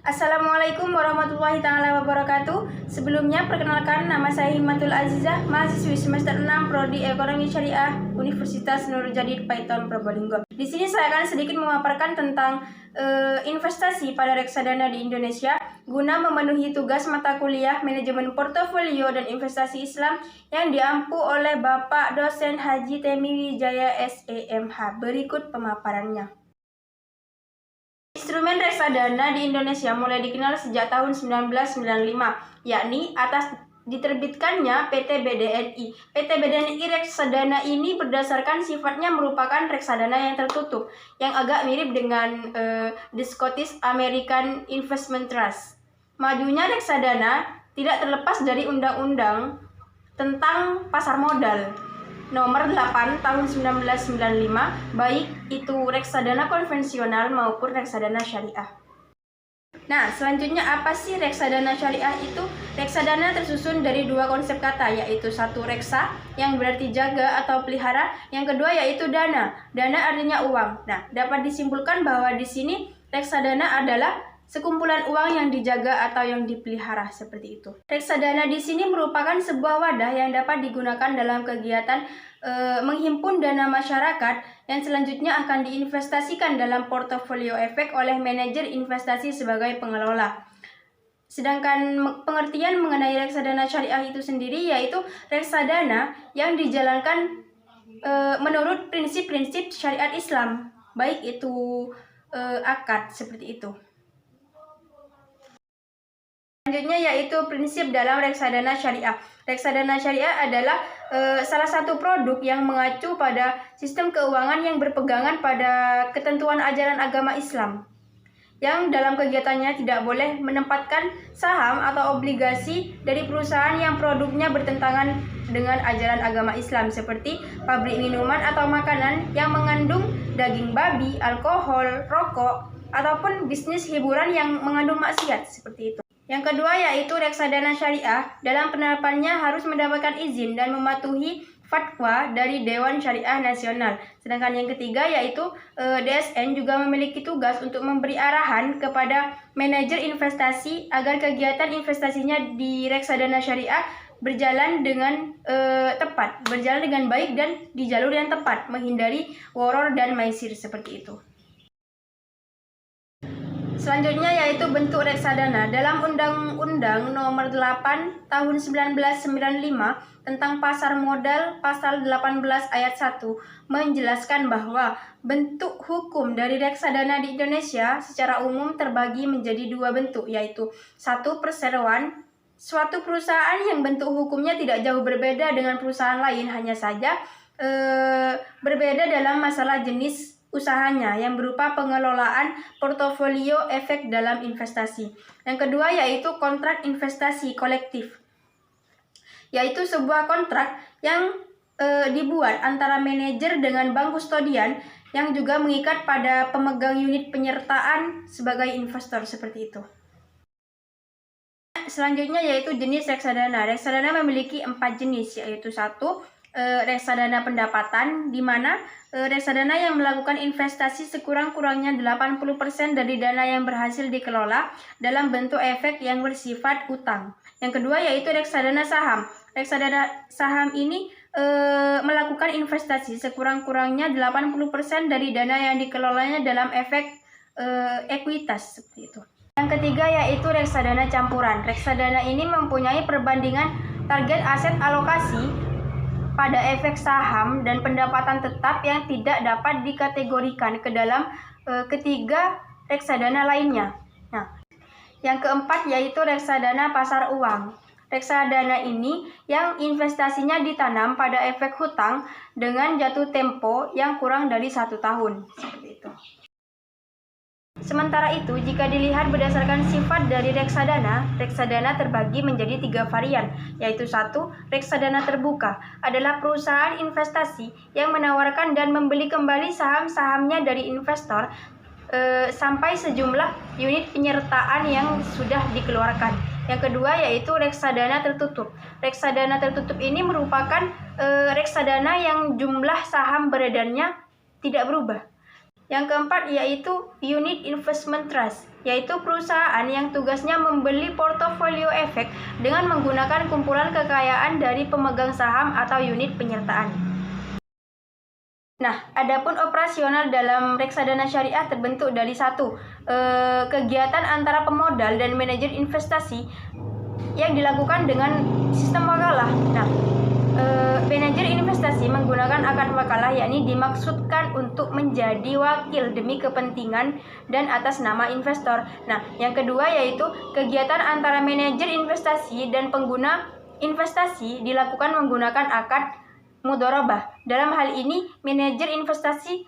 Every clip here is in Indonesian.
Assalamualaikum warahmatullahi taala wabarakatuh. Sebelumnya perkenalkan, nama saya Himatul Azizah, mahasiswi semester 6 Prodi Ekonomi Syariah Universitas Nurul Jadid Paiton Probolinggo. Di sini saya akan sedikit memaparkan tentang investasi pada reksadana di Indonesia guna memenuhi tugas mata kuliah Manajemen Portofolio dan Investasi Islam yang diampu oleh Bapak Dosen Haji Temi Wijaya SEMH. Berikut pemaparannya. Instrumen reksadana di Indonesia mulai dikenal sejak tahun 1995, yakni atas diterbitkannya PT BDNI. PT BDNI reksadana ini berdasarkan sifatnya merupakan reksadana yang tertutup, yang agak mirip dengan The Scottish American Investment Trust. Majunya reksadana tidak terlepas dari Undang-Undang tentang Pasar Modal Nomor 8 tahun 1995, baik itu reksadana konvensional maupun reksadana syariah. Nah, selanjutnya apa sih reksadana syariah itu? Reksadana tersusun dari dua konsep kata, yaitu satu reksa, yang berarti jaga atau pelihara, yang kedua yaitu dana. Dana artinya uang. Nah, dapat disimpulkan bahwa di sini reksadana adalah sekumpulan uang yang dijaga atau yang dipelihara, seperti itu. Reksadana di sini merupakan sebuah wadah yang dapat digunakan dalam kegiatan menghimpun dana masyarakat yang selanjutnya akan diinvestasikan dalam portofolio efek oleh manajer investasi sebagai pengelola. Sedangkan pengertian mengenai reksadana syariah itu sendiri yaitu reksadana yang dijalankan menurut prinsip-prinsip syariat Islam, baik itu akad, seperti itu. Selanjutnya yaitu prinsip dalam reksadana syariah. Reksadana syariah adalah salah satu produk yang mengacu pada sistem keuangan yang berpegangan pada ketentuan ajaran agama Islam, yang dalam kegiatannya tidak boleh menempatkan saham atau obligasi dari perusahaan yang produknya bertentangan dengan ajaran agama Islam, seperti pabrik minuman atau makanan yang mengandung daging babi, alkohol, rokok, ataupun bisnis hiburan yang mengandung maksiat, seperti itu. Yang kedua yaitu reksadana syariah dalam penerapannya harus mendapatkan izin dan mematuhi fatwa dari Dewan Syariah Nasional. Sedangkan yang ketiga yaitu DSN juga memiliki tugas untuk memberi arahan kepada manajer investasi agar kegiatan investasinya di reksadana syariah berjalan dengan tepat, berjalan dengan baik dan di jalur yang tepat, menghindari woror dan maisir, seperti itu. Selanjutnya yaitu bentuk reksadana. Dalam Undang-Undang Nomor 8 Tahun 1995 tentang Pasar Modal Pasal 18 Ayat 1 menjelaskan bahwa bentuk hukum dari reksadana di Indonesia secara umum terbagi menjadi dua bentuk, yaitu satu, perseroan. Suatu perusahaan yang bentuk hukumnya tidak jauh berbeda dengan perusahaan lain, hanya saja berbeda dalam masalah jenis usahanya yang berupa pengelolaan portofolio efek dalam investasi. Yang kedua yaitu kontrak investasi kolektif, yaitu sebuah kontrak yang dibuat antara manajer dengan bank kustodian yang juga mengikat pada pemegang unit penyertaan sebagai investor, seperti itu. Selanjutnya yaitu jenis reksadana. Reksadana memiliki 4 jenis, yaitu satu, reksadana pendapatan, di mana reksadana yang melakukan investasi sekurang-kurangnya 80% dari dana yang berhasil dikelola dalam bentuk efek yang bersifat utang. Yang kedua yaitu reksadana saham. Reksadana saham ini melakukan investasi sekurang-kurangnya 80% dari dana yang dikelolanya dalam efek ekuitas, seperti itu. Yang ketiga yaitu reksadana campuran. Reksadana ini mempunyai perbandingan target aset alokasi pada efek saham dan pendapatan tetap yang tidak dapat dikategorikan ke dalam ketiga reksadana lainnya. Nah, yang keempat yaitu reksadana pasar uang. Reksadana ini yang investasinya ditanam pada efek hutang dengan jatuh tempo yang kurang dari 1 tahun, seperti itu. Sementara itu, jika dilihat berdasarkan sifat dari reksadana, reksadana terbagi menjadi 3 varian, yaitu satu, reksadana terbuka adalah perusahaan investasi yang menawarkan dan membeli kembali saham-sahamnya dari investor sampai sejumlah unit penyertaan yang sudah dikeluarkan. Yang kedua yaitu reksadana tertutup. Reksadana tertutup ini merupakan reksadana yang jumlah saham beredarnya tidak berubah. Yang keempat yaitu Unit Investment Trust, yaitu perusahaan yang tugasnya membeli portofolio efek dengan menggunakan kumpulan kekayaan dari pemegang saham atau unit penyertaan. Nah, adapun operasional dalam reksadana syariah terbentuk dari satu, kegiatan antara pemodal dan manajer investasi yang dilakukan dengan sistem wakalah. Nah, manajer investasi menggunakan akad wakalah, yakni dimaksudkan untuk menjadi wakil demi kepentingan dan atas nama investor. Nah, yang kedua yaitu kegiatan antara manajer investasi dan pengguna investasi dilakukan menggunakan akad mudharabah. Dalam hal ini, manajer investasi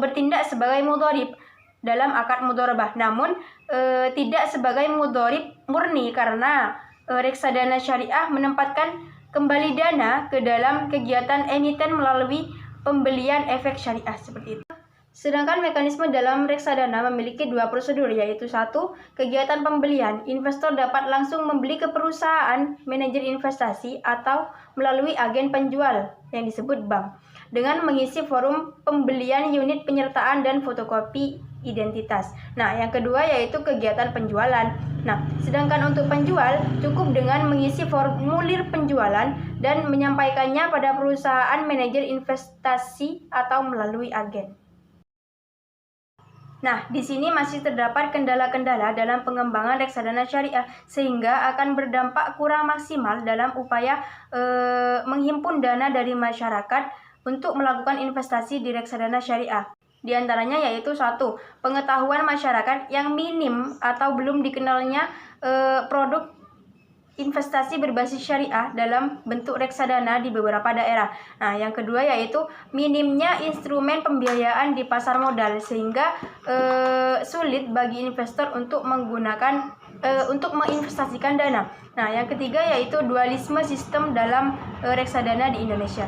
bertindak sebagai mudharib dalam akad mudharabah, namun tidak sebagai mudharib murni karena reksadana syariah menempatkan kembali dana ke dalam kegiatan emiten melalui pembelian efek syariah seperti itu. Sedangkan mekanisme dalam reksadana memiliki dua prosedur, yaitu satu, kegiatan pembelian. Investor dapat langsung membeli ke perusahaan manajer investasi atau melalui agen penjual yang disebut bank dengan mengisi forum pembelian unit penyertaan dan fotokopi identitas. Nah, yang kedua yaitu kegiatan penjualan. Nah, sedangkan untuk penjual cukup dengan mengisi formulir penjualan dan menyampaikannya pada perusahaan manajer investasi atau melalui agen. Nah, di sini masih terdapat kendala-kendala dalam pengembangan reksadana syariah sehingga akan berdampak kurang maksimal dalam upaya menghimpun dana dari masyarakat untuk melakukan investasi di reksadana syariah. Di antaranya yaitu satu, pengetahuan masyarakat yang minim atau belum dikenalnya produk investasi berbasis syariah dalam bentuk reksadana di beberapa daerah. Nah, yang kedua yaitu minimnya instrumen pembiayaan di pasar modal sehingga sulit bagi investor untuk untuk menginvestasikan dana. Nah, yang ketiga yaitu dualisme sistem dalam reksadana di Indonesia.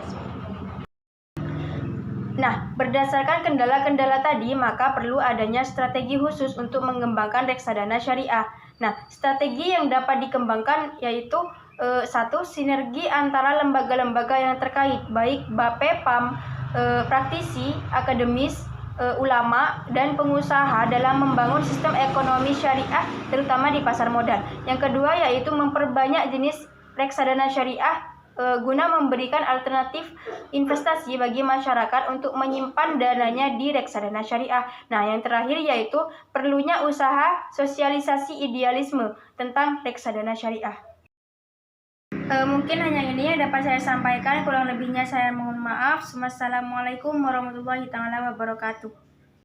Nah, berdasarkan kendala-kendala tadi, maka perlu adanya strategi khusus untuk mengembangkan reksadana syariah. Nah, strategi yang dapat dikembangkan yaitu satu, sinergi antara lembaga-lembaga yang terkait, baik BAPEPAM, praktisi, akademis, ulama, dan pengusaha dalam membangun sistem ekonomi syariah, terutama di pasar modal. Yang kedua yaitu memperbanyak jenis reksadana syariah guna memberikan alternatif investasi bagi masyarakat untuk menyimpan dananya di reksadana syariah. Nah, yang terakhir yaitu perlunya usaha sosialisasi idealisme tentang reksadana syariah. Mungkin hanya ini yang dapat saya sampaikan, kurang lebihnya saya mohon maaf. Wassalamualaikum warahmatullahi wabarakatuh.